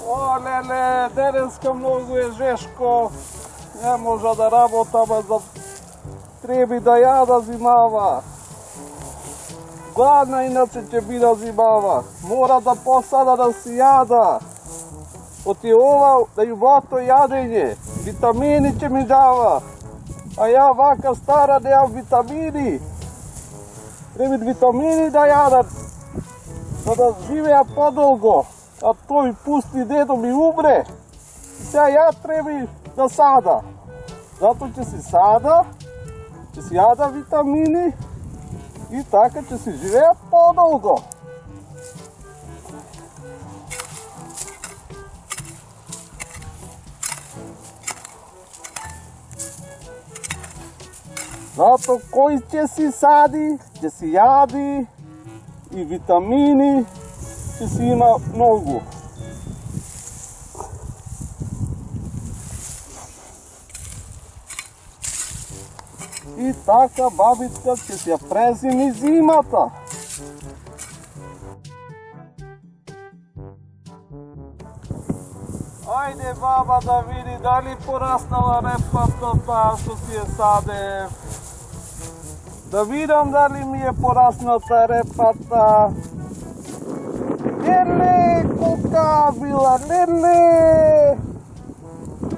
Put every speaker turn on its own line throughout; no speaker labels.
О, леле, денеска многу е жешко. Не може да работаме, треби да јада зимава. Гладна иначе ќе биде зимава. Мора да посада да си јада. Оти ова да јубото јадење. Витамини ќе ми дава. А ја вака стара неам витамини. Треба витамини да јадат. За да живеа подолго. А тој пусти дедо ми умре. Сега ја треба да сада. Зато ќе си сада, ќе си јада витамини и така ќе си живеа подолго. Зато кој ќе си сади, ќе си јади и витамини ќе си има многу. И така бабичка ќе си ја презими зимата. Ајде баба да види дали пораснала репката таа што си ја садев. Да видам дали ми е порасната репата. Леле, колка била, леле!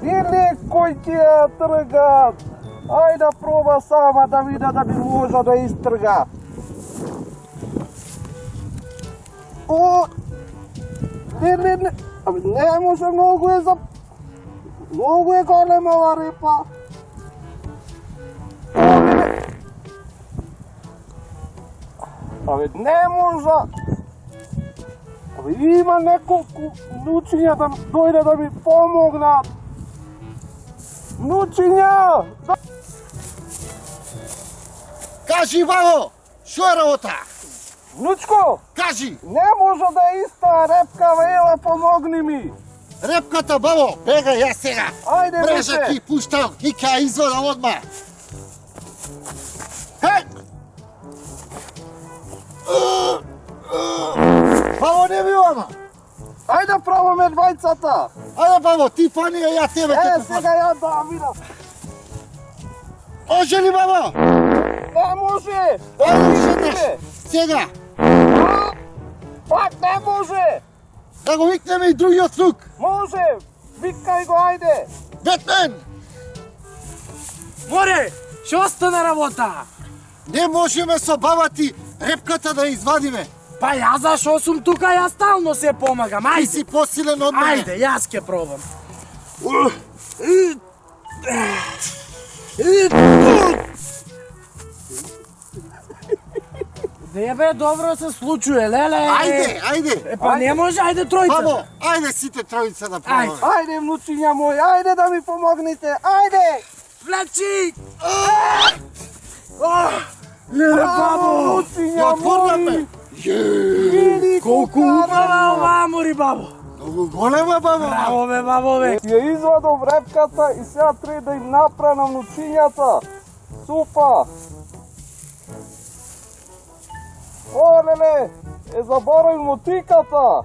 Леле, кој ќе ја тргат? Ајде да проба сама да вида да би може да истрга. О! Не може, многу е многу е голема ова репа. Не може. Има неколку внучиња да дојде да ми помогнат. Внучиња!
Кажи, бабо, што е работа?
Внучко!
Кажи!
Не може да е иста репка, ела помогни ми!
Репката, бабо, бега ја сега!
Ајде,
мрежа ки пуштам и ка извадам одма! Хеј! Бабо, не ми ама!
Ајде пробаме двајцата!
Ајде, бабо, ти фани, ја тебе ќе те
сега ја да видам!
Може ли, бабо?
Не може!
Ајде, шеташ! Сега!
Пак не може!
Да го викнеме и другиот слуг!
Може! Викај го, ајде!
Бетмен!
Море, што остана работа?
Не можеме со баба ти репката да извадиме!
Па јас зашо сум тука, јас стално се помагам,
Ти
ајде!
си посилен од мене!
Ајде, јас ќе пробам. Не бе, добро се случува, леле!
Ајде, ајде!
Па не може, ајде тројца!
Бабо, ајде сите тројца да пробаме!
Ајде, внучиња мој, ајде да ми помогнете, ајде!
Влечи! Леле, бабо!
Внучиња
отворнаме!
мој! Види
Колку убава оваа мори, бабо!
Многу голема, бабо!
Браво, бе, бабо, бе!
Ја извадов репката и сега треба да им направа на внучињата. Супа! О, леле, е заборавив мотиката.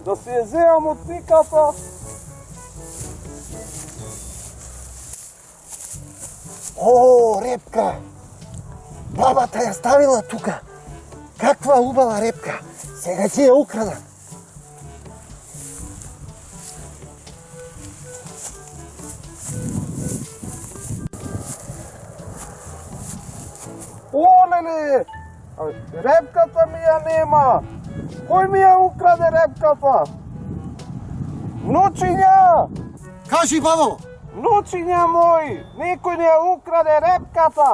Да си ја зеам мотиката.
О, репка! Бабата ја ставила тука! Каква убава репка! Сега ќе ја украда!
О, леле! Репката ми ја нема! Кој ми ја украде репката? Внучиња!
Кажи, бабо!
Внучиња мој! Никој не ја украде репката!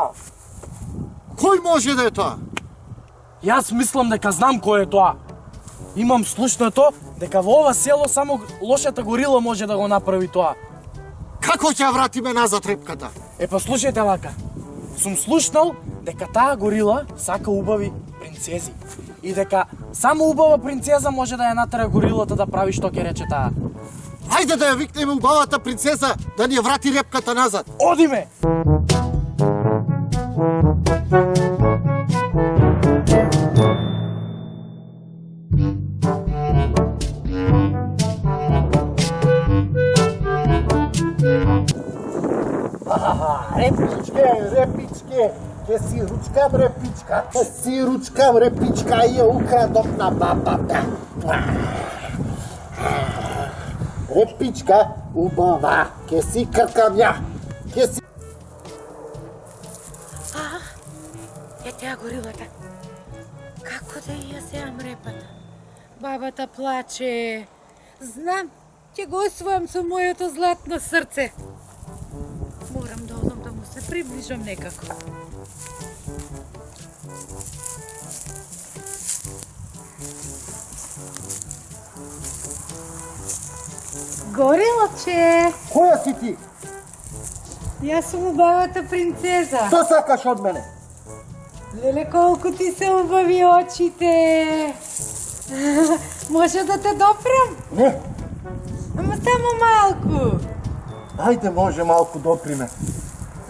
Кој може да е тоа?
Јас мислам дека знам кој е тоа. Имам слушнато дека во ова село само лошата горила може да го направи тоа.
Како ќе ја вратиме назад репката?
Е, па слушајте вака. Сум слушнал дека таа горила сака убави принцези. И дека само убава принцеза може да ја натера горилата да прави што ќе рече таа.
Ајде да ја викнеме убавата принцеза да ни ја врати репката назад.
Одиме!
Ке си ручкам репичка. Ке си ручкам репичка и ја украдов на бабата. Репичка убава. Ке си кркам ја. Ке си...
Е теа горилата. Како да ја сеам репата? Бабата плаче. Знам, ќе го освојам со моето златно срце. Морам да одам да му се приближам некако. Горилче,
Која си ти?
јас сум убавата принцеза.
Што сакаш од мене?
Леле, колку ти се убави очите. Може да те допрам?
Не,
Ама само малку.
ајде може малку доприме.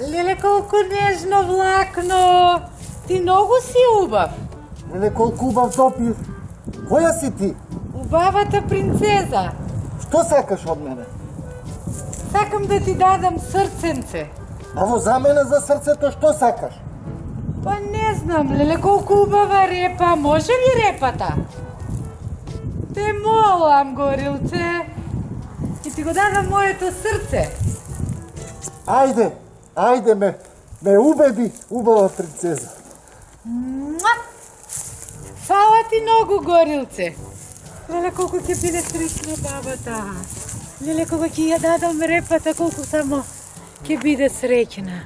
Леле, колку нежно влакно. Ти многу си убав.
Леле, колку убав допир. Која си ти?
Убавата принцеза.
Што сакаш од мене?
Сакам да ти дадам срценце.
Аво за мене за срцето што сакаш?
Па не знам, леле, колку убава репа. Може ли репата? Те молам, горилце. И ти го дадам моето срце.
Ајде, ајде ме убеди, убава принцеза.
Муа! Фала ти многу, горилце. Леле, колку ќе биде среќна бабата. Леле, кога ќе ја дадам репата, колку само ќе биде среќна.